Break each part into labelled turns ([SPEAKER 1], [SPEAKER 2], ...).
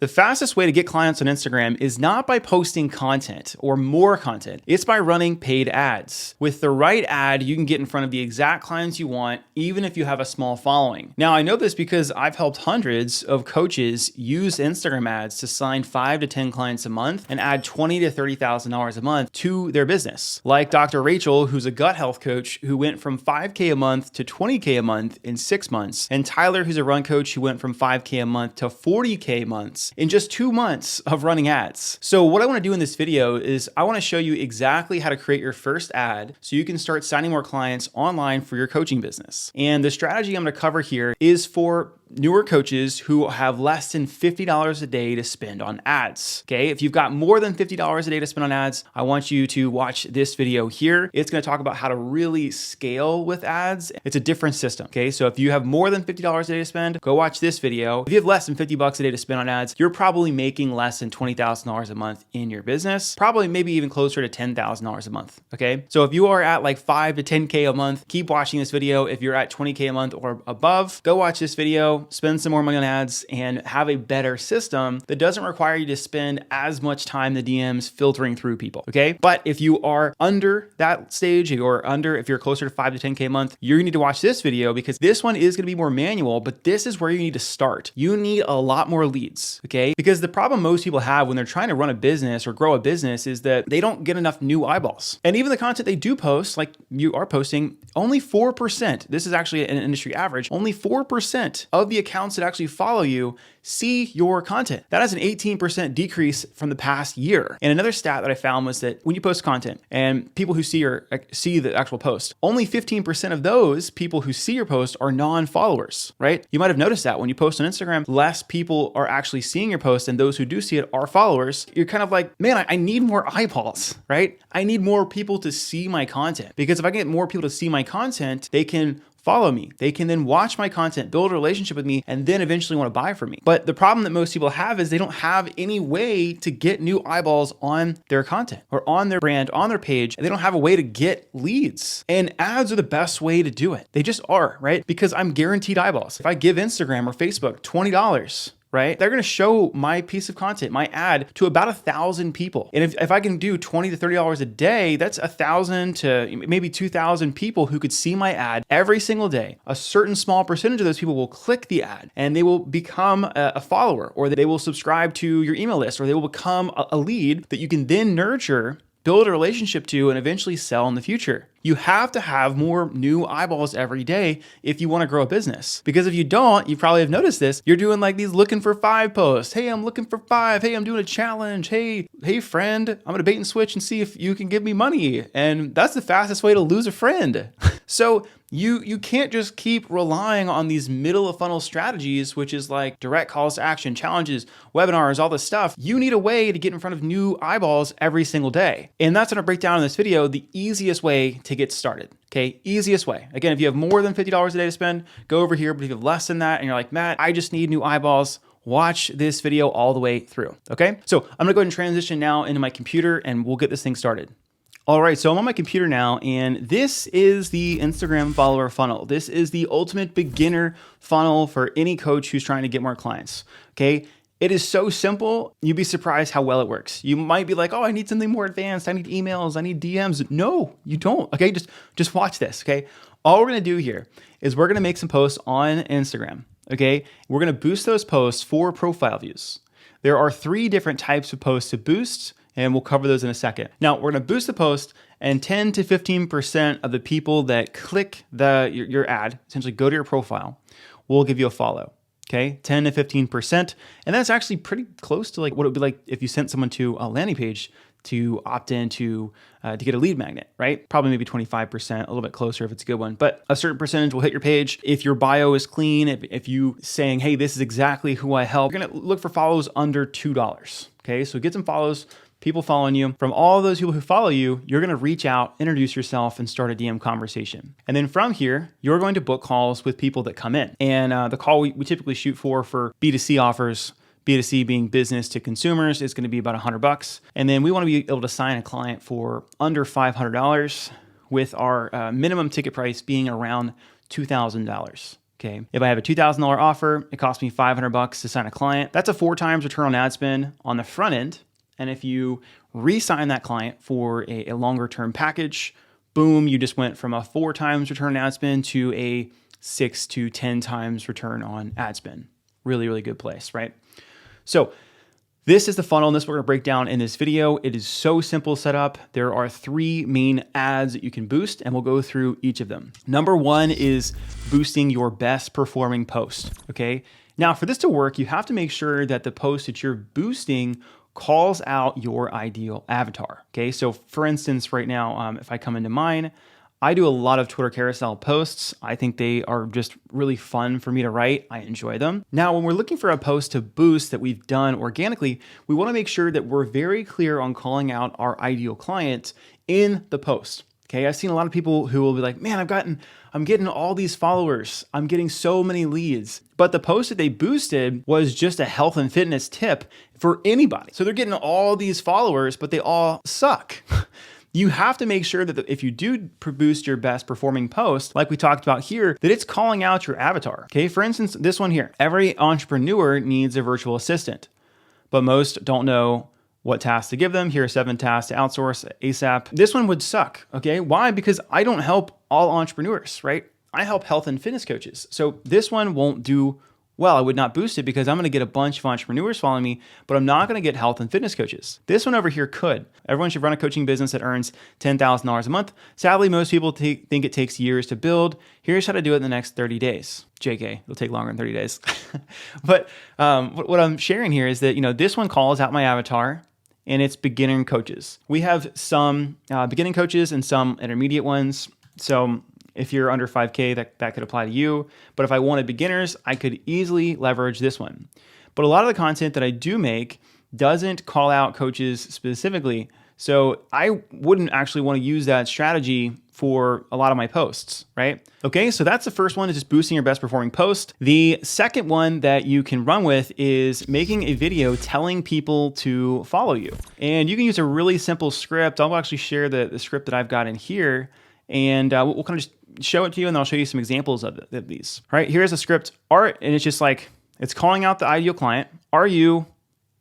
[SPEAKER 1] The fastest way to get clients on Instagram is not by posting content or more content. It's by running paid ads. With the right ad, you can get in front of the exact clients you want, even if you have a small following. Now, I know this because I've helped hundreds of coaches use Instagram ads to sign 5 to 10 clients a month and add $20,000 to $30,000 a month to their business. Like Dr. Rachel, who's a gut health coach who went from $5K a month to $20K a month in 6 months, and Tyler, who's a run coach who went from $5K a month to $40K months in just 2 months of running ads. So what I want to do in this video is I want to show you exactly how to create your first ad so you can start signing more clients online for your coaching business. And the strategy I'm going to cover here is for newer coaches who have less than $50 a day to spend on ads. Okay, if you've got more than $50 a day to spend on ads, I want you to watch this video here. It's going to talk about how to really scale with ads. It's a different system. Okay, so if you have more than $50 a day to spend, go watch this video. If you have less than $50 a day to spend on ads, you're probably making less than $20,000 a month in your business, probably maybe even closer to $10,000 a month. Okay, so if you are at like 5 to 10K a month, keep watching this video. If you're at 20K a month or above, go watch this video, spend some more money on ads, and have a better system that doesn't require you to spend as much time in the DMs filtering through people, okay? But if you are under that stage, if you're closer to 5 to 10K a month, you need to watch this video because this one is gonna be more manual, but this is where you need to start. You need a lot more leads, okay? Because the problem most people have when they're trying to run a business or grow a business is that they don't get enough new eyeballs. And even the content they do post, like you are posting, only 4%, this is actually an industry average, only 4% of the accounts that actually follow you see your content. That is an 18% decrease from the past year. And another stat that I found was that when you post content and people who see the actual post, only 15% of those people who see your post are non-followers, right? You might have noticed that when you post on Instagram, less people are actually seeing your post and those who do see it are followers. You're kind of like, man, I need more eyeballs, right? I need more people to see my content because if I get more people to see my content, they can follow me. They can then watch my content, build a relationship with me, and then eventually want to buy from me. But the problem that most people have is they don't have any way to get new eyeballs on their content or on their brand, on their page. And they don't have a way to get leads. And ads are the best way to do it. They just are, right? Because I'm guaranteed eyeballs. If I give Instagram or Facebook $20, right? They're going to show my piece of content, my ad, to about 1,000 people. And if I can do $20 to $30 a day, that's 1,000 to maybe 2,000 people who could see my ad every single day. A certain small percentage of those people will click the ad and they will become a follower, or they will subscribe to your email list, or they will become a lead that you can then nurture, build a relationship to, and eventually sell in the future. You have to have more new eyeballs every day if you want to grow a business. Because if you don't, you probably have noticed this, you're doing like these looking for 5 posts. Hey, I'm looking for 5. Hey, I'm doing a challenge. Hey friend, I'm going to bait and switch and see if you can give me money. And that's the fastest way to lose a friend. So you can't just keep relying on these middle of funnel strategies, which is like direct calls to action, challenges, webinars, all this stuff. You need a way to get in front of new eyeballs every single day. And that's going to break down in this video the easiest way to get started. Okay, easiest way. Again, if you have more than $50 a day to spend, go over here. But if you have less than that and you're like, Matt, I just need new eyeballs, watch this video all the way through. Okay, so I'm gonna go ahead and transition now into my computer and we'll get this thing started. All right, so I'm on my computer now, and this is the Instagram follower funnel. This is the ultimate beginner funnel for any coach who's trying to get more clients, okay? It is so simple, you'd be surprised how well it works. You might be like, oh, I need something more advanced. I need emails, I need DMs. No, you don't, okay? Just watch this, okay? All we're gonna do here is we're gonna make some posts on Instagram, okay? We're gonna boost those posts for profile views. There are 3 different types of posts to boost, and we'll cover those in a second. Now, we're gonna boost the post, and 10 to 15% of the people that click your ad, essentially go to your profile, will give you a follow, okay? 10 to 15%, and that's actually pretty close to like what it would be like if you sent someone to a landing page to opt in to get a lead magnet, right? Probably maybe 25%, a little bit closer if it's a good one, but a certain percentage will hit your page. If your bio is clean, if you saying, hey, this is exactly who I help, you're gonna look for follows under $2, okay? So get some follows, people following you. From all those people who follow you, you're gonna reach out, introduce yourself, and start a DM conversation. And then from here, you're going to book calls with people that come in. And the call we typically shoot for B2C offers, B2C being business to consumers, is gonna be about $100. And then we wanna be able to sign a client for under $500 with our minimum ticket price being around $2,000. Okay. If I have a $2,000 offer, it costs me $500 to sign a client. That's a 4 times return on ad spend on the front end. And if you re-sign that client for a longer term package, boom, you just went from a 4 times return on ad spend to a 6 to 10 times return on ad spend. Really, really good place, right? So this is the funnel, and this we're going to break down in this video. It is so simple setup. There are 3 main ads that you can boost, and we'll go through each of them. Number 1 is boosting your best performing post, okay? Now, for this to work, you have to make sure that the post that you're boosting calls out your ideal avatar, okay? So for instance, right now, if I come into mine, I do a lot of Twitter carousel posts. I think they are just really fun for me to write. I enjoy them. Now, when we're looking for a post to boost that we've done organically, we want to make sure that we're very clear on calling out our ideal client in the post. Okay, I've seen a lot of people who will be like, man, I'm getting all these followers. I'm getting so many leads. But the post that they boosted was just a health and fitness tip for anybody. So they're getting all these followers, but they all suck. You have to make sure that if you do boost your best performing post, like we talked about here, that it's calling out your avatar. Okay, for instance, this one here. Every entrepreneur needs a virtual assistant, but most don't know what tasks to give them. Here are 7 tasks to outsource ASAP. This one would suck, okay? Why? Because I don't help all entrepreneurs, right? I help health and fitness coaches. So this one won't do well. I would not boost it because I'm going to get a bunch of entrepreneurs following me, but I'm not going to get health and fitness coaches. This one over here could. Everyone should run a coaching business that earns $10,000 a month. Sadly, most people think it takes years to build. Here's how to do it in the next 30 days. JK, it'll take longer than 30 days. But what I'm sharing here is that, this one calls out my avatar, and it's beginner coaches. We have some beginning coaches and some intermediate ones. So if you're under 5K, that could apply to you. But if I wanted beginners, I could easily leverage this one. But a lot of the content that I do make doesn't call out coaches specifically. So I wouldn't actually want to use that strategy for a lot of my posts, right? Okay, so that's the first one, is just boosting your best performing post. The second one that you can run with is making a video telling people to follow you. And you can use a really simple script. I'll actually share the script that I've got in here, and we'll kind of just show it to you, and then I'll show you some examples of these. All right, here's a script art, and it's just like, it's calling out the ideal client. Are you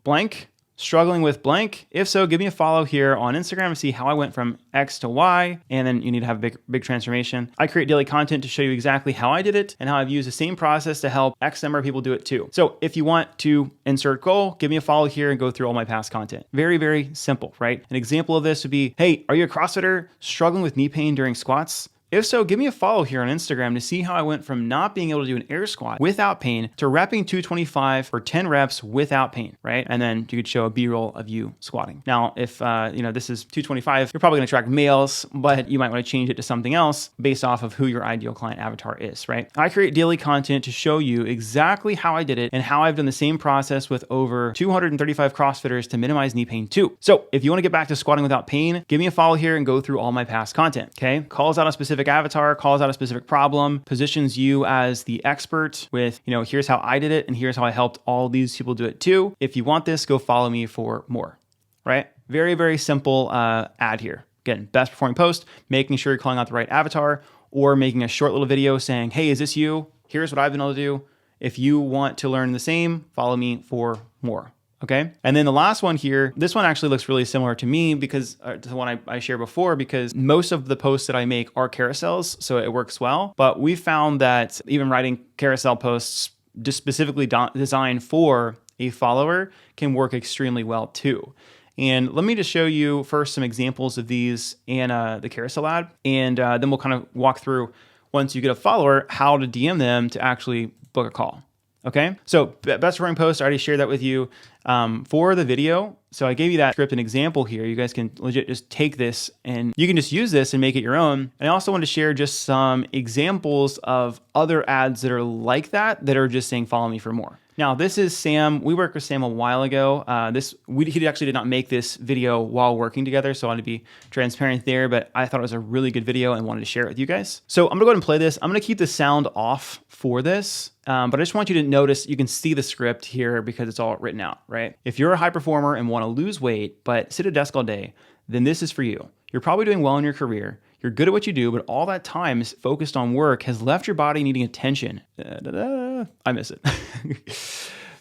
[SPEAKER 1] blank? Struggling with blank? If so, give me a follow here on Instagram to see how I went from X to Y, and then you need to have a big transformation. I create daily content to show you exactly how I did it and how I've used the same process to help X number of people do it too. So if you want to insert goal, give me a follow here and go through all my past content. Very, very simple, right? An example of this would be, hey, are you a CrossFitter struggling with knee pain during squats? If so, give me a follow here on Instagram to see how I went from not being able to do an air squat without pain to repping 225 for 10 reps without pain, right? And then you could show a B-roll of you squatting. Now, if this is 225, you're probably gonna attract males, but you might wanna change it to something else based off of who your ideal client avatar is, right? I create daily content to show you exactly how I did it and how I've done the same process with over 235 CrossFitters to minimize knee pain too. So if you wanna get back to squatting without pain, give me a follow here and go through all my past content, okay? Calls out a specific avatar, calls out a specific problem, positions you as the expert with, here's how I did it and here's how I helped all these people do it too. If you want this, go follow me for more, right? Very, very simple ad here. Again, best performing post, making sure you're calling out the right avatar, or making a short little video saying, hey, is this you? Here's what I've been able to do. If you want to learn the same, follow me for more. Okay. And then the last one here, this one actually looks really similar to me because to the one I shared before, because most of the posts that I make are carousels, so it works well. But we found that even writing carousel posts just specifically designed for a follower can work extremely well too. And let me just show you first some examples of these in the carousel ad, and then we'll kind of walk through, once you get a follower, how to DM them to actually book a call. Okay, so best performing post, I already shared that with you. For the video, so I gave you that script and example here. You guys can legit just take this and you can just use this and make it your own. And I also want to share just some examples of other ads that are like that are just saying follow me for more. Now, this is Sam. We worked with Sam a while ago. He actually did not make this video while working together, so I want to be transparent there, but I thought it was a really good video and wanted to share it with you guys. So I'm gonna go ahead and play this. I'm gonna keep the sound off for this, but I just want you to notice, you can see the script here because it's all written out, right? If you're a high performer and want to lose weight, but sit at a desk all day, then this is for you. You're probably doing well in your career. You're good at what you do, but all that time is focused on work has left your body needing attention. I miss it.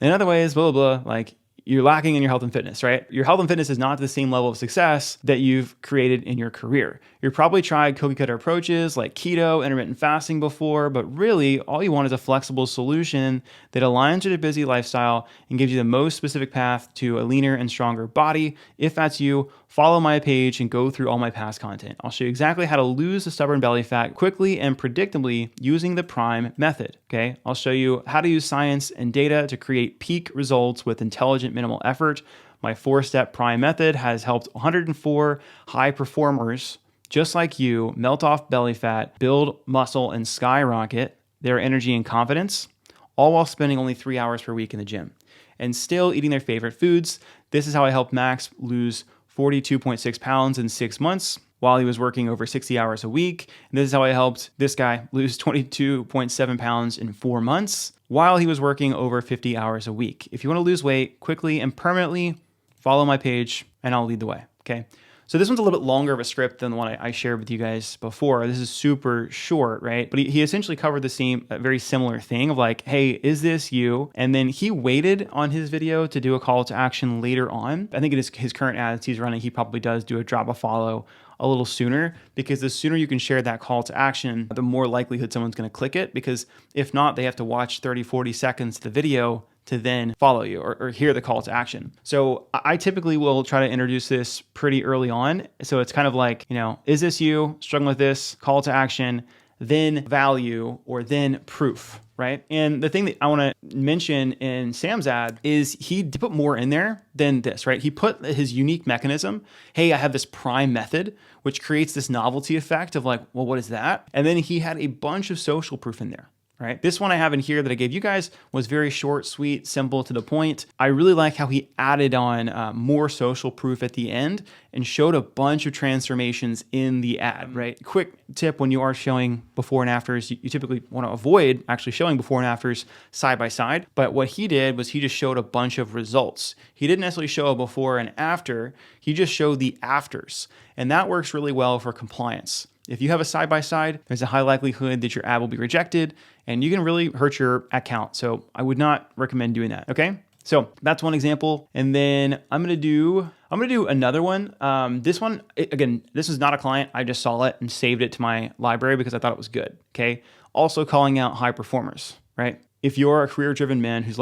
[SPEAKER 1] In other ways, blah, blah, blah, like you're lacking in your health and fitness, right? Your health and fitness is not the same level of success that you've created in your career. You've probably tried cookie cutter approaches like keto, intermittent fasting before, but really all you want is a flexible solution that aligns with a busy lifestyle and gives you the most specific path to a leaner and stronger body. If that's you, follow my page and go through all my past content. I'll show you exactly how to lose the stubborn belly fat quickly and predictably using the PRIME method, okay? I'll show you how to use science and data to create peak results with intelligent minimal effort. My 4-step PRIME method has helped 104 high performers just like you melt off belly fat, build muscle, and skyrocket their energy and confidence, all while spending only 3 hours per week in the gym and still eating their favorite foods. This is how I helped Max lose 42.6 pounds in 6 months while he was working over 60 hours a week. And this is how I helped this guy lose 22.7 pounds in 4 months while he was working over 50 hours a week. If you want to lose weight quickly and permanently, follow my page and I'll lead the way, okay? So this one's a little bit longer of a script than the one I shared with you guys before. This is super short, right? But he essentially covered the same, very similar thing of like, hey, is this you? And then he waited on his video to do a call to action later on. I think it is his current ads he's running. He probably does do a drop a follow a little sooner, because the sooner you can share that call to action, the more likelihood someone's going to click it, because if not, they have to watch 30, 40 seconds of the video to then follow you or hear the call to action. So I typically will try to introduce this pretty early on. So it's kind of like, is this you struggling with this? Call to action, then value, or then proof, right? And the thing that I want to mention in Sam's ad is he put more in there than this, right? He put his unique mechanism. Hey, I have this PRIME method, which creates this novelty effect of like, well, what is that? And then he had a bunch of social proof in there. Right? This one I have in here that I gave you guys was very short, sweet, simple, to the point. I really like how he added on more social proof at the end and showed a bunch of transformations in the ad, right? Quick tip when you are showing before and afters, you typically want to avoid actually showing before and afters side by side. But what he did was he just showed a bunch of results. He didn't necessarily show a before and after, he just showed the afters. And that works really well for compliance. If you have a side-by-side, there's a high likelihood that your ad will be rejected and you can really hurt your account. So I would not recommend doing that, okay? So that's one example. And then I'm gonna do another one. This one, again, this is not a client. I just saw it and saved it to my library because I thought it was good, okay? Also calling out high performers, right? If you're a career-driven man who's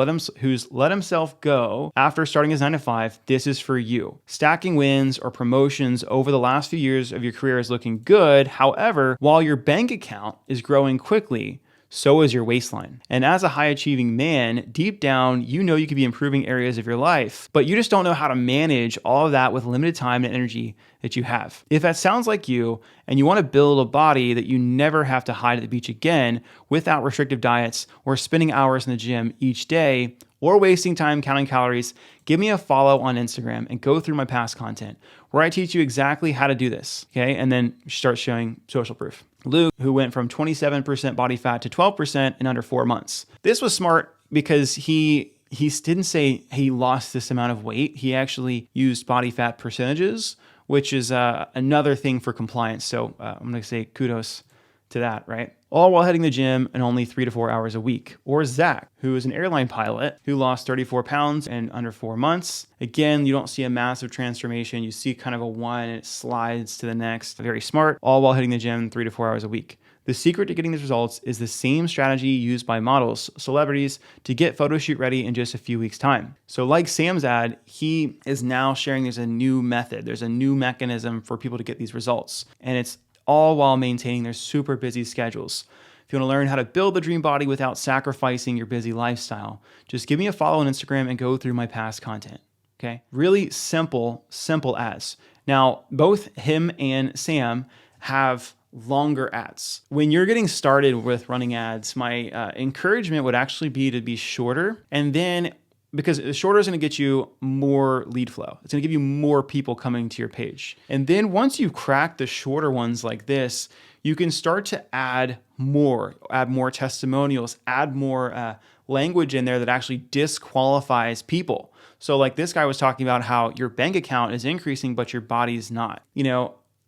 [SPEAKER 1] let himself go after starting his 9-to-5, this is for you. Stacking wins or promotions over the last few years of your career is looking good. However, while your bank account is growing quickly, so is your waistline. And as a high-achieving man, deep down, you know you could be improving areas of your life, but you just don't know how to manage all of that with limited time and energy that you have. If that sounds like you, and you want to build a body that you never have to hide at the beach again without restrictive diets or spending hours in the gym each day or wasting time counting calories, give me a follow on Instagram and go through my past content where I teach you exactly how to do this, okay? And then start showing social proof. Luke, who went from 27% body fat to 12% in under 4 months. This was smart because he didn't say he lost this amount of weight. He actually used body fat percentages, which is another thing for compliance. So I'm going to say kudos to that, right? All while hitting the gym in only 3 to 4 hours a week. Or Zach, who is an airline pilot who lost 34 pounds in under 4 months. Again, you don't see a massive transformation. You see kind of a one and it slides to the next. Very smart, all while hitting the gym 3 to 4 hours a week. The secret to getting these results is the same strategy used by models, celebrities, to get photo shoot ready in just a few weeks' time. So like Sam's ad, he is now sharing there's a new method, there's a new mechanism for people to get these results. And it's all while maintaining their super busy schedules. If you want to learn how to build the dream body without sacrificing your busy lifestyle, just give me a follow on Instagram and go through my past content, okay? Really simple ads. Now, both him and Sam have longer ads. When you're getting started with running ads, my encouragement would actually be to be shorter, and then because the shorter is going to get you more lead flow. It's going to give you more people coming to your page. And then once you've cracked the shorter ones like this, you can start to add more testimonials, add more language in there that actually disqualifies people. So like this guy was talking about how your bank account is increasing, but your body's not.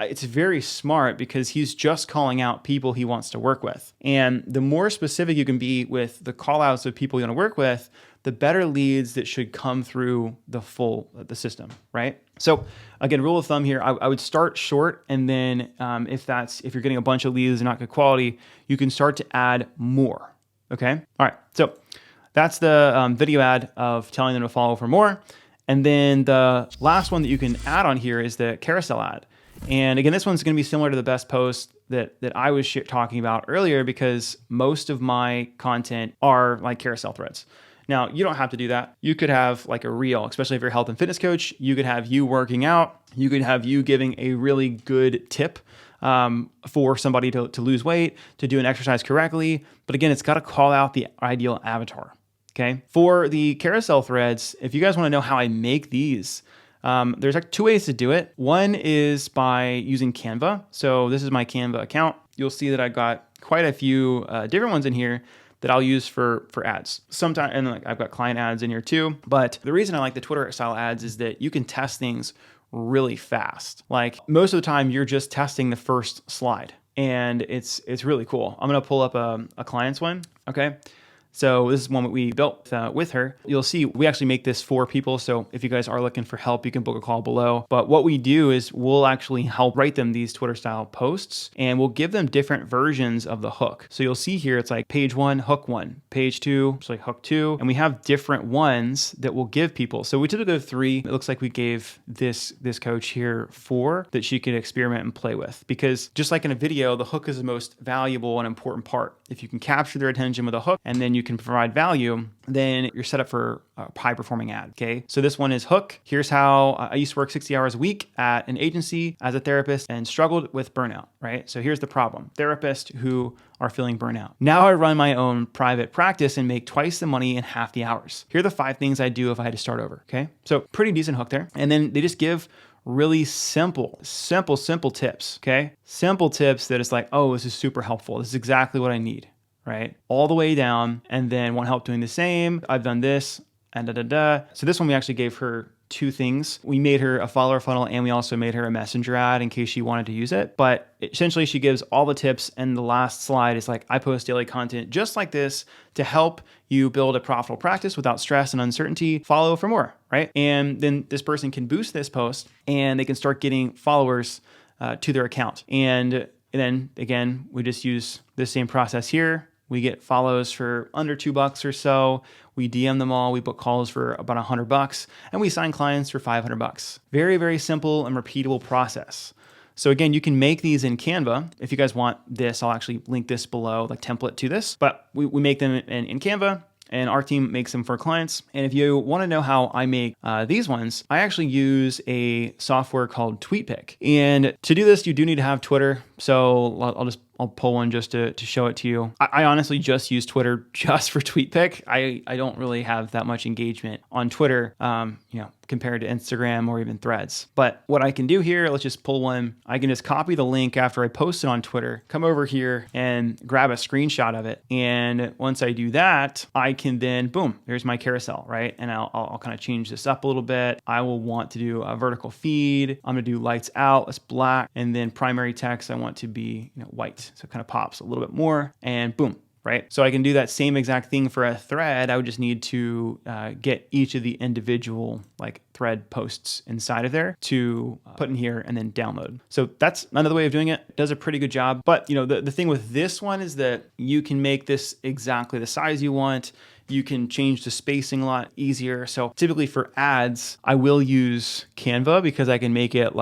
[SPEAKER 1] it's very smart because he's just calling out people he wants to work with. And the more specific you can be with the call outs of people you want to work with, the better leads that should come through the system, right? So again, rule of thumb here, I would start short, and then if you're getting a bunch of leads and not good quality, you can start to add more. Okay. All right. So that's the video ad of telling them to follow for more. And then the last one that you can add on here is the carousel ad. And again, this one's going to be similar to the best post that I was talking about earlier, because most of my content are like carousel threads. Now, you don't have to do that. You could have like a reel, especially if you're a health and fitness coach. You could have you working out. You could have you giving a really good tip for somebody to lose weight, to do an exercise correctly. But again, it's got to call out the ideal avatar. Okay. For the carousel threads, if you guys want to know how I make these, there's like two ways to do it. One is by using Canva. So this is my Canva account. You'll see that I got quite a few different ones in here that I'll use for ads. Sometimes, and like I've got client ads in here too. But the reason I like the Twitter style ads is that you can test things really fast. Like most of the time, you're just testing the first slide, and it's really cool. I'm gonna pull up a client's one. Okay. So this is one that we built with her. You'll see we actually make this for people. So if you guys are looking for help, you can book a call below. But what we do is we'll actually help write them these Twitter style posts, and we'll give them different versions of the hook. So you'll see here, it's like page 1, hook 1, page 2, it's like hook 2. And we have different ones that we'll give people. So we typically have 3. It looks like we gave this coach here 4 that she could experiment and play with. Because just like in a video, the hook is the most valuable and important part. If you can capture their attention with a hook, and then you can provide value, then you're set up for a high performing ad. Okay. So this one is hook. Here's how I used to work 60 hours a week at an agency as a therapist and struggled with burnout, right? So here's the problem. Therapists who are feeling burnout. Now I run my own private practice and make twice the money in half the hours. Here are the 5 things I'd do if I had to start over. Okay. So pretty decent hook there. And then they just give really simple tips. Okay. Simple tips that it's like, oh, this is super helpful. This is exactly what I need. Right? All the way down, and then want help doing the same. I've done this, and So this one we actually gave her 2 things. We made her a follower funnel, and we also made her a messenger ad in case she wanted to use it. But essentially she gives all the tips, and the last slide is like, I post daily content just like this to help you build a profitable practice without stress and uncertainty. Follow for more, right? And then this person can boost this post, and they can start getting followers to their account. And then again, we just use the same process here. We get follows for under $2 or so. We DM them all. We book calls for about $100, and we sign clients for $500. Very, very simple and repeatable process. So again, you can make these in Canva. If you guys want this, I'll actually link this below, like template to this. But we make them in Canva, and our team makes them for clients. And if you want to know how I make these ones, I actually use a software called TweetPic. And to do this, you do need to have Twitter. So I'll pull one just to show it to you. I honestly just use Twitter just for TweetPic. I don't really have that much engagement on Twitter, compared to Instagram or even Threads. But what I can do here, let's just pull one. I can just copy the link after I post it on Twitter, come over here and grab a screenshot of it. And once I do that, I can then, boom, there's my carousel, right? And I'll kind of change this up a little bit. I will want to do a vertical feed. I'm gonna do lights out, it's black. And then primary text, I want to be white. So it kind of pops a little bit more, and boom. Right? So I can do that same exact thing for a thread. I would just need to get each of the individual thread posts inside of there to put in here and then download. So that's another way of doing it. It does a pretty good job. But the thing with this one is that you can make this exactly the size you want. You can change the spacing a lot easier. So typically for ads, I will use Canva because I can make it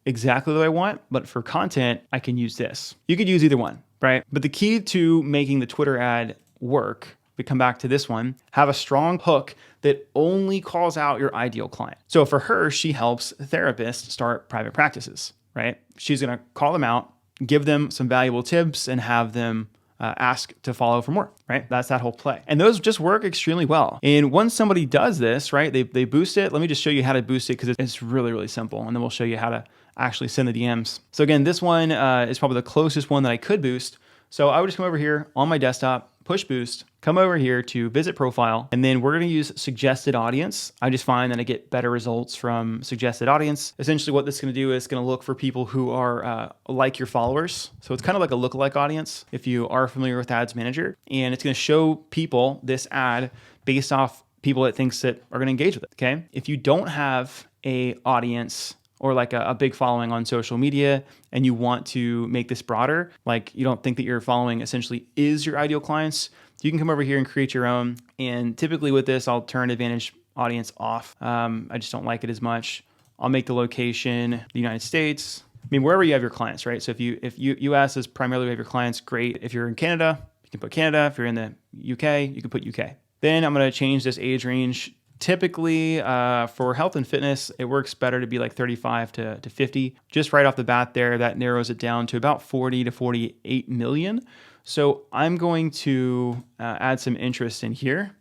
[SPEAKER 1] exactly the way I want. But for content, I can use this. You could use either one. Right? But the key to making the Twitter ad work, we come back to this one, have a strong hook that only calls out your ideal client. So for her, she helps therapists start private practices, right? She's going to call them out, give them some valuable tips, and have them ask to follow for more, right? That's that whole play. And those just work extremely well. And once somebody does this, right, they boost it. Let me just show you how to boost it because it's really, really simple. And then we'll show you how to actually send the DMs. So again, this one is probably the closest one that I could boost. So I would just come over here on my desktop, push boost, come over here to visit profile, and then we're going to use suggested audience. I just find that I get better results from suggested audience. Essentially what this is going to do is going to look for people who are like your followers. So it's kind of like a lookalike audience if you are familiar with Ads Manager, and it's going to show people this ad based off people it thinks that are going to engage with it. Okay. If you don't have a audience or like a big following on social media and you want to make this broader, like you don't think that your following essentially is your ideal clients, you can come over here and create your own. And typically with this, I'll turn Advantage Audience off. I just don't like it as much. I'll make the location the United States. I mean, wherever you have your clients, right? So if US is primarily where you have your clients, great. If you're in Canada, you can put Canada. If you're in the UK, you can put UK. Then I'm going to change this age range. Typically, for health and fitness, it works better to be like 35 to 50. Just right off the bat there, that narrows it down to about 40 to 48 million. So I'm going to add some interest in here.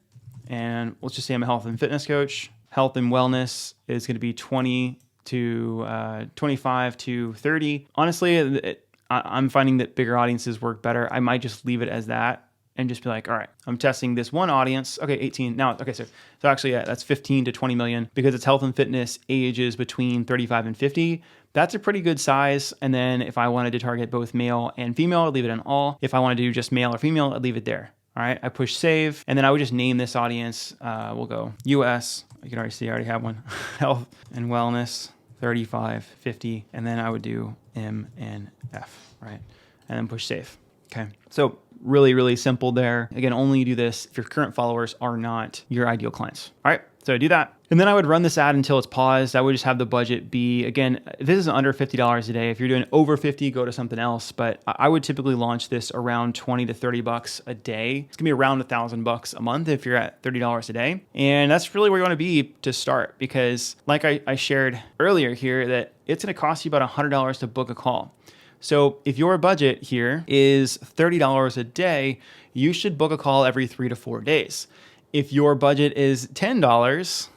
[SPEAKER 1] And let's just say I'm a health and fitness coach. Health and wellness is going to be 20 to 25 to 30. Honestly, I'm finding that bigger audiences work better. I might just leave it as that and just be like, all right, I'm testing this one audience. Okay, 18. Now, okay, so actually, yeah, that's 15 to 20 million because it's health and fitness ages between 35 and 50. That's a pretty good size. And then if I wanted to target both male and female, I'd leave it on all. If I wanted to do just male or female, I'd leave it there. All right, I push save, and then I would just name this audience. We'll go US. You can already see I already have one. Health and wellness, 35, 50, and then I would do M and F, right? And then push save. Okay, so really, really simple there. Again, only do this if your current followers are not your ideal clients. All right, so I do that. And then I would run this ad until it's paused. I would just have the budget be, again, if this is under $50 a day. If you're doing over 50, go to something else. But I would typically launch this around 20 to 30 bucks a day. It's gonna be around $1,000 a month if you're at $30 a day. And that's really where you wanna be to start, because like I shared earlier here, that it's gonna cost you about $100 to book a call. So if your budget here is $30 a day, you should book a call every 3 to 4 days. If your budget is $10,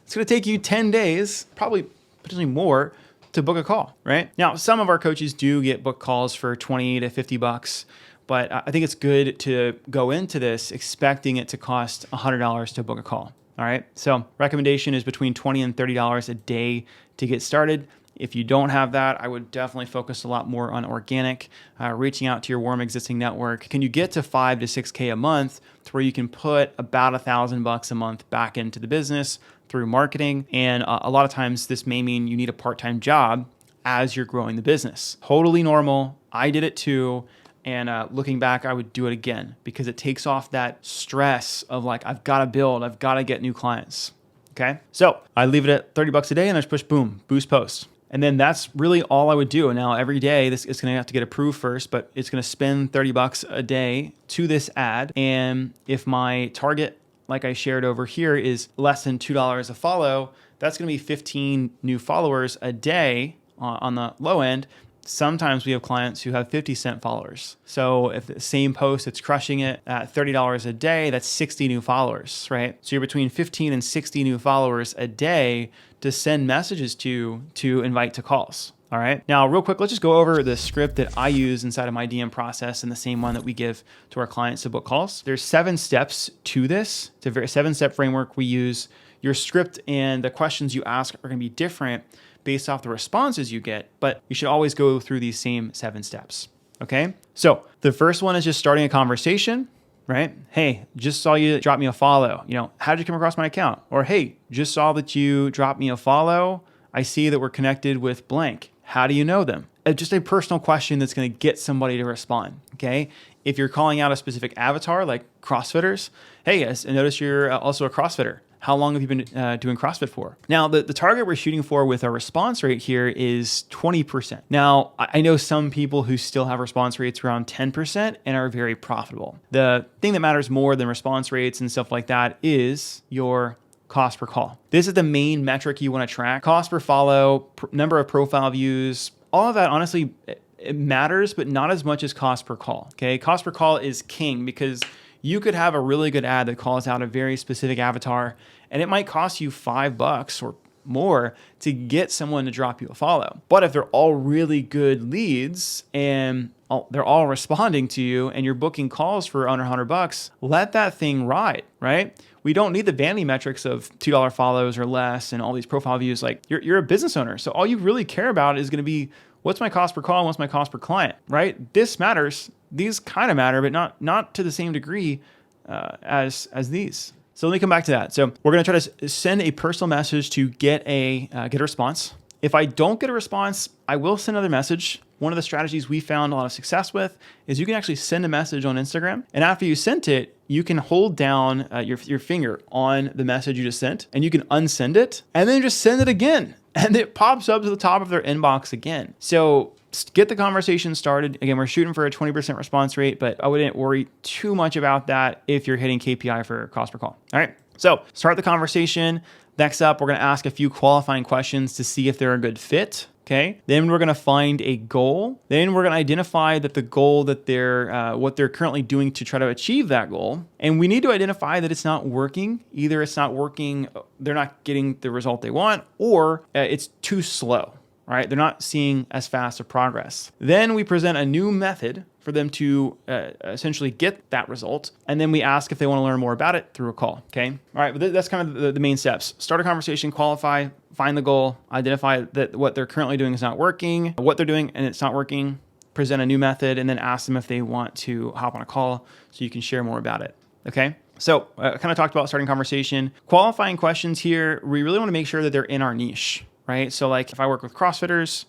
[SPEAKER 1] it's going to take you 10 days, probably potentially more, to book a call, right? Now, some of our coaches do get book calls for 20 to 50 bucks, but I think it's good to go into this expecting it to cost $100 to book a call. All right. So recommendation is between $20 and $30 a day to get started. If you don't have that, I would definitely focus a lot more on organic, reaching out to your warm existing network. Can you get to 5 to 6K a month to where you can put about $1,000 a month back into the business through marketing? And a lot of times this may mean you need a part-time job as you're growing the business. Totally normal. I did it too. And looking back, I would do it again because it takes off that stress of like, I've got to build, I've got to get new clients. Okay. So I leave it at 30 bucks a day and I just push boom, boost post. And then that's really all I would do. And now every day, this is going to have to get approved first, but it's going to spend 30 bucks a day to this ad. And if my target, like I shared over here, is less than $2 a follow, that's going to be 15 new followers a day on the low end. Sometimes we have clients who have 50-cent followers. So if the same post, it's crushing it at $30 a day, that's 60 new followers, right? So you're between 15 and 60 new followers a day to send messages to invite to calls. All right. Now, real quick, let's just go over the script that I use inside of my DM process and the same one that we give to our clients to book calls. There's 7 steps to this. It's a very 7-step framework we use. Your script and the questions you ask are going to be different based off the responses you get, but you should always go through these same 7 steps. Okay. So the first one is just starting a conversation, right? Hey, just saw you drop me a follow. How did you come across my account? Or, hey, just saw that you dropped me a follow. I see that we're connected with blank. How do you know them? Just a personal question that's going to get somebody to respond. Okay. If you're calling out a specific avatar like CrossFitters, hey, I notice you're also a CrossFitter. How long have you been doing CrossFit for? Now, the target we're shooting for with our response rate here is 20%. Now, I know some people who still have response rates around 10% and are very profitable. The thing that matters more than response rates and stuff like that is your cost per call. This is the main metric you want to track. Cost per follow, number of profile views, all of that, honestly, it matters, but not as much as cost per call. Okay, cost per call is king because you could have a really good ad that calls out a very specific avatar, and it might cost you $5 or more to get someone to drop you a follow. But if they're all really good leads and they're all responding to you and you're booking calls for under $100, let that thing ride, right? We don't need the vanity metrics of $2 follows or less and all these profile views. Like you're a business owner. So all you really care about is going to be what's my cost per call and what's my cost per client, right? This matters. These kind of matter, but not to the same degree as these. So let me come back to that. So we're going to try to send a personal message to get a response. If I don't get a response, I will send another message. One of the strategies we found a lot of success with is you can actually send a message on Instagram. And after you sent it, you can hold down your finger on the message you just sent and you can unsend it and then just send it again. And it pops up to the top of their inbox again. So get the conversation started. Again, we're shooting for a 20% response rate, but I wouldn't worry too much about that if you're hitting KPI for cost per call. All right. So start the conversation. Next up, we're going to ask a few qualifying questions to see if they're a good fit. Okay. Then we're going to find a goal. Then we're going to identify that the goal that what they're currently doing to try to achieve that goal. And we need to identify that it's not working. Either it's not working, they're not getting the result they want, or it's too slow, right? They're not seeing as fast of progress. Then we present a new method for them to essentially get that result. And then we ask if they want to learn more about it through a call. Okay. All right. But that's kind of the main steps. Start a conversation, qualify, find the goal, identify that what they're currently doing is not working, what they're doing and it's not working, present a new method, and then ask them if they want to hop on a call so you can share more about it. Okay. So I kind of talked about starting conversation. Qualifying questions here, we really want to make sure that they're in our niche, right? So like if I work with CrossFitters,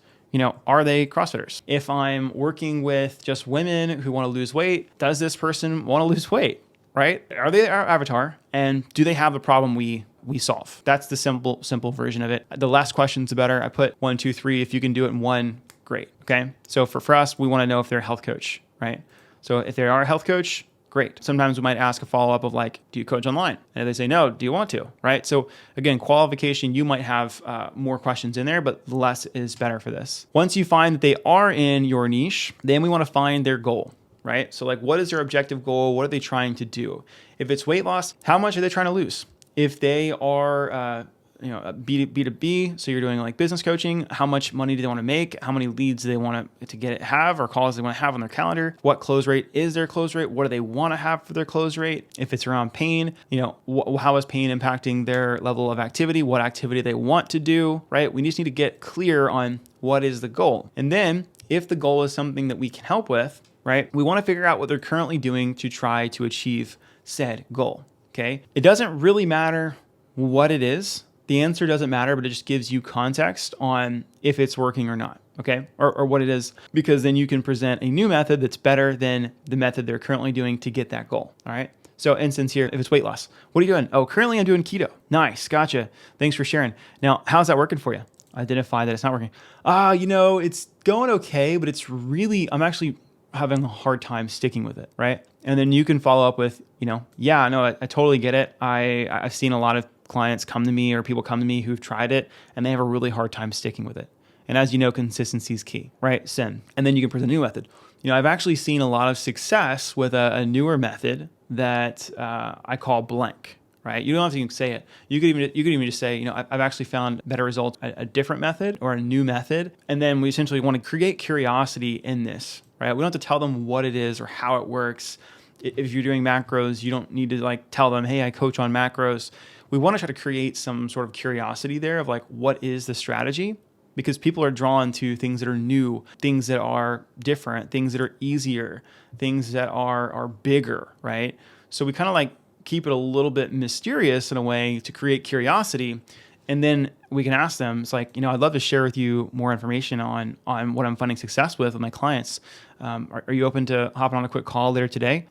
[SPEAKER 1] are they CrossFitters? If I'm working with just women who want to lose weight, does this person want to lose weight, right? Are they our avatar? And do they have the problem we solve? That's the simple version of it. The last question's the better. I put 1, 2, 3. If you can do it in one, great. Okay. So for us, we want to know if they're a health coach, right? So if they are a health coach, great. Sometimes we might ask a follow-up of like, do you coach online? And if they say no, do you want to, right? So again, qualification, you might have more questions in there, but less is better for this. Once you find that they are in your niche, then we want to find their goal, right? So like, what is their objective goal? What are they trying to do? If it's weight loss, how much are they trying to lose? If they are B2B, so you're doing like business coaching, how much money do they want to make? How many leads do they want to have or calls they want to have on their calendar? What close rate is their close rate? What do they want to have for their close rate? If it's around pain, how is pain impacting their level of activity? What activity they want to do, right? We just need to get clear on what is the goal. And then if the goal is something that we can help with, right, we want to figure out what they're currently doing to try to achieve said goal. Okay. It doesn't really matter what it is. The answer doesn't matter, but it just gives you context on if it's working or not, okay? Or what it is, because then you can present a new method that's better than the method they're currently doing to get that goal, all right? So instance here, if it's weight loss, what are you doing? Oh, currently I'm doing keto. Nice, gotcha. Thanks for sharing. Now, how's that working for you? Identify that it's not working. It's going okay, but I'm actually having a hard time sticking with it, right? And then you can follow up with, I totally get it. I've seen a lot of clients come to me or people come to me who've tried it and they have a really hard time sticking with it. And as you know, consistency is key, right? Send. And then you can present a new method. I've actually seen a lot of success with a newer method that I call blank, right? You don't have to even say it. You could even just say, I've actually found better results, a different method or a new method. And then we essentially want to create curiosity in this, right? We don't have to tell them what it is or how it works. If you're doing macros, you don't need to tell them, hey, I coach on macros. We want to try to create some sort of curiosity there of what is the strategy? Because people are drawn to things that are new, things that are different, things that are easier, things that are bigger, right? So we kind of keep it a little bit mysterious in a way to create curiosity. And then we can ask them, it's I'd love to share with you more information on what I'm finding success with my clients. Are you open to hopping on a quick call later today?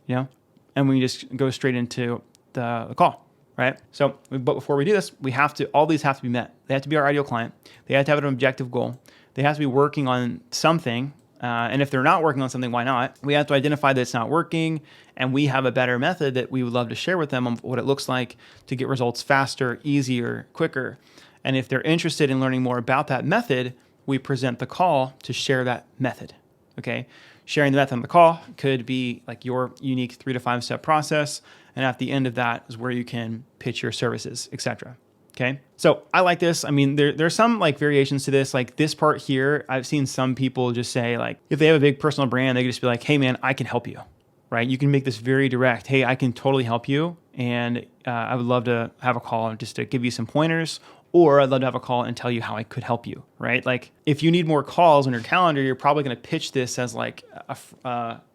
[SPEAKER 1] And we just go straight into the call, right? So, but before we do this, all these have to be met. They have to be our ideal client. They have to have an objective goal. They have to be working on something. And if they're not working on something, why not? We have to identify that it's not working, and we have a better method that we would love to share with them on what it looks like to get results faster, easier, quicker. And if they're interested in learning more about that method, we present the call to share that method, okay? Sharing the method on the call could be your unique 3 to 5 step process. And at the end of that is where you can pitch your services, etc. Okay. So I like this. I mean, there's some like variations to this. Like this part here, I've seen some people just say like, if they have a big personal brand, they can just be like, hey man, I can help you, right? You can make this very direct. Hey, I can totally help you. And I would love to have a call just to give you some pointers, or I'd love to have a call and tell you how I could help you, right? Like if you need more calls on your calendar, you're probably going to pitch this as like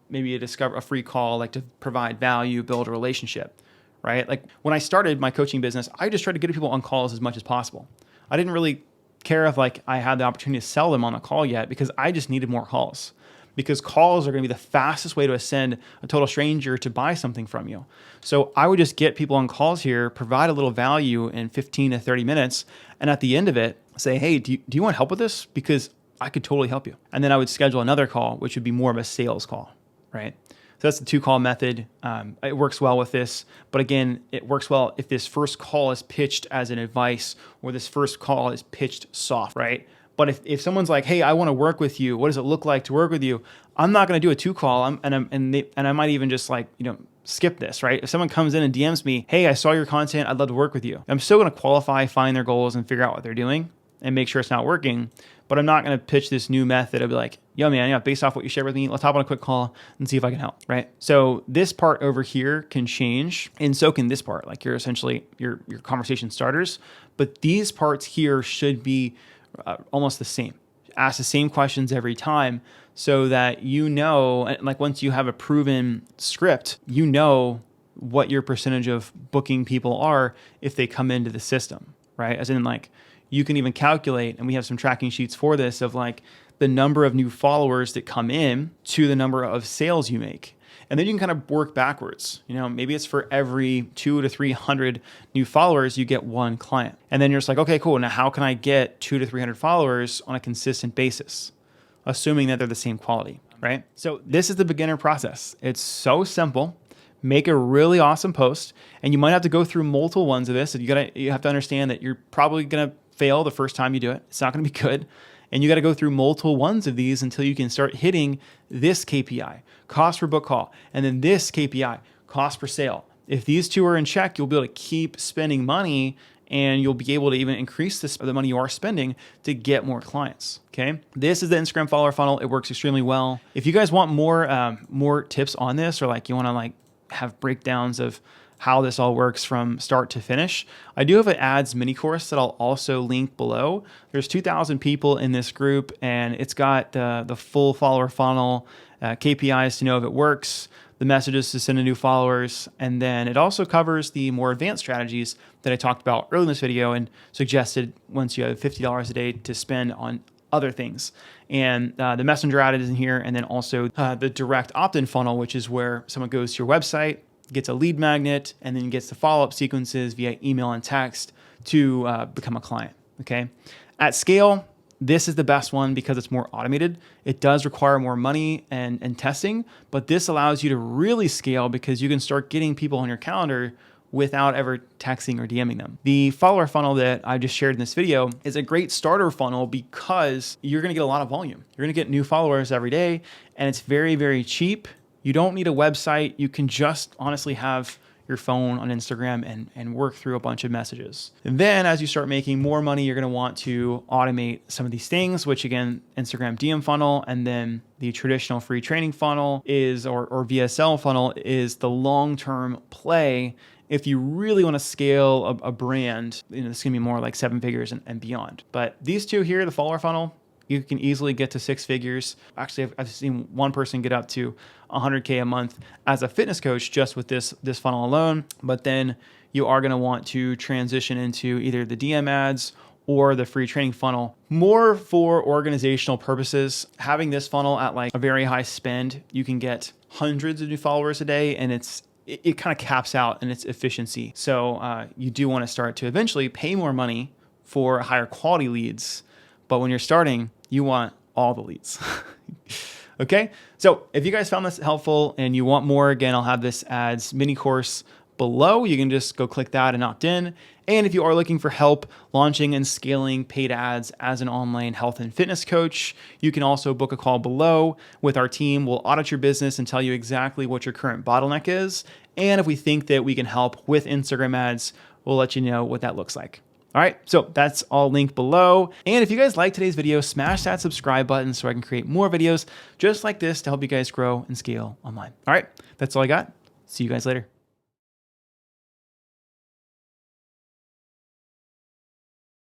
[SPEAKER 1] maybe a free call, like to provide value, build a relationship. Right? Like when I started my coaching business, I just tried to get people on calls as much as possible. I didn't really care if like I had the opportunity to sell them on a call yet, because I just needed more calls, because calls are going to be the fastest way to ascend a total stranger to buy something from you. So I would just get people on calls here, provide a little value in 15 to 30 minutes. And at the end of it, say, hey, do you want help with this? Because I could totally help you. And then I would schedule another call, which would be more of a sales call, right? So that's the 2-call method. It works well with this. But again, it works well if this first call is pitched as an advice, or this first call is pitched soft, right? But if someone's like, hey, I want to work with you, what does it look like to work with you? I'm not going to do a 2-call. And I might even just like, skip this, right? If someone comes in and DMs me, hey, I saw your content, I'd love to work with you. I'm still going to qualify, find their goals, and figure out what they're doing and make sure it's not working. But I'm not going to pitch this new method. I'll be like, yo, man, based off what you shared with me, let's hop on a quick call and see if I can help, right? So this part over here can change, and so can this part. Like you're essentially your conversation starters, but these parts here should be almost the same. Ask the same questions every time, so that like once you have a proven script, what your percentage of booking people are if they come into the system, right? As in like, you can even calculate, and we have some tracking sheets for this, of like the number of new followers that come in to the number of sales you make. And then you can kind of work backwards. Maybe it's for every 200 to 300 new followers, you get 1 client. And then you're just like, okay, cool. Now how can I get 200 to 300 followers on a consistent basis, assuming that they're the same quality, right? So this is the beginner process. It's so simple. Make a really awesome post, and you might have to go through multiple ones of this. And you have to understand that you're probably going to fail the first time you do it. It's not going to be good. And you got to go through multiple ones of these until you can start hitting this KPI, cost per book call, and then this KPI, cost per sale. If these two are in check, you'll be able to keep spending money, and you'll be able to even increase the money you are spending to get more clients. Okay. This is the Instagram follower funnel. It works extremely well. If you guys want more tips on this, or like you want to like have breakdowns of how this all works from start to finish, I do have an ads mini course that I'll also link below. There's 2,000 people in this group, and it's got the full follower funnel, KPIs to know if it works, the messages to send to new followers, and then it also covers the more advanced strategies that I talked about earlier in this video and suggested once you have $50 a day to spend on other things. And the messenger ad is in here, and then also the direct opt-in funnel, which is where someone goes to your website, gets a lead magnet, and then gets the follow-up sequences via email and text to become a client, okay? At scale, this is the best one because it's more automated. It does require more money and testing, but this allows you to really scale because you can start getting people on your calendar without ever texting or DMing them. The follower funnel that I just shared in this video is a great starter funnel because you're gonna get a lot of volume. You're gonna get new followers every day, and it's very, very cheap. You don't need a website. You can just honestly have your phone on Instagram and work through a bunch of messages. And then as you start making more money, you're going to want to automate some of these things, which again, Instagram DM funnel, and then the traditional free training funnel is, or VSL funnel is the long-term play. If you really want to scale a brand, it's going to be more like 7 figures and beyond. But these two here, the follower funnel, you can easily get to 6 figures. Actually, I've seen one person get up to 100K a month as a fitness coach just with this funnel alone. But then you are going to want to transition into either the DM ads or the free training funnel. More for organizational purposes, having this funnel at like a very high spend, you can get hundreds of new followers a day, and it kind of caps out in its efficiency. So you do want to start to eventually pay more money for higher quality leads. But when you're starting, you want all the leads. Okay. So if you guys found this helpful and you want more, again, I'll have this ads mini course below. You can just go click that and opt in. And if you are looking for help launching and scaling paid ads as an online health and fitness coach, you can also book a call below with our team. We'll audit your business and tell you exactly what your current bottleneck is. And if we think that we can help with Instagram ads, we'll let you know what that looks like. All right, so that's all linked below. And if you guys like today's video, smash that subscribe button so I can create more videos just like this to help you guys grow and scale online. All right, that's all I got. See you guys later.